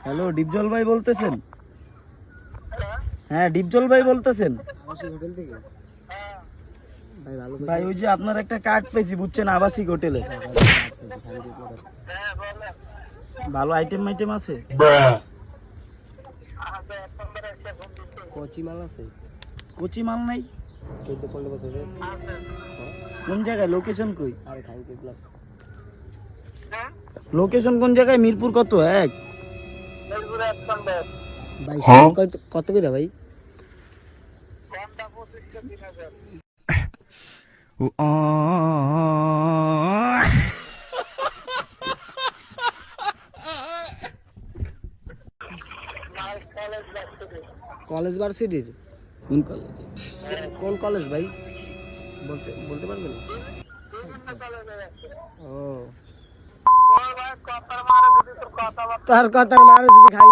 Hello, Dipjol ভাই বলতেছেন? হ্যাঁ, ডিপজল ভাই বলতেছেন? ভাই ওই যে আপনার একটা কার্ড পেয়েছি বুঝছেন, আবাসিক হোটেলে। ভালো আইটেম আইটেম আছে? কচি মাল আছে? কচি মাল নাই? 14-15 বছরের। কোন জায়গায়? লোকেশন কই? আরে খাইতে ব্লক। লোকেশন কোন জায়গায়? মিরপুর কত? এক ভাই কত করে ভাই? কলেজ ভার্সিটির? কোন কলেজ? কোন কলেজ ভাই বলতে পারবেন? ও তার কথার মারে যদি খাই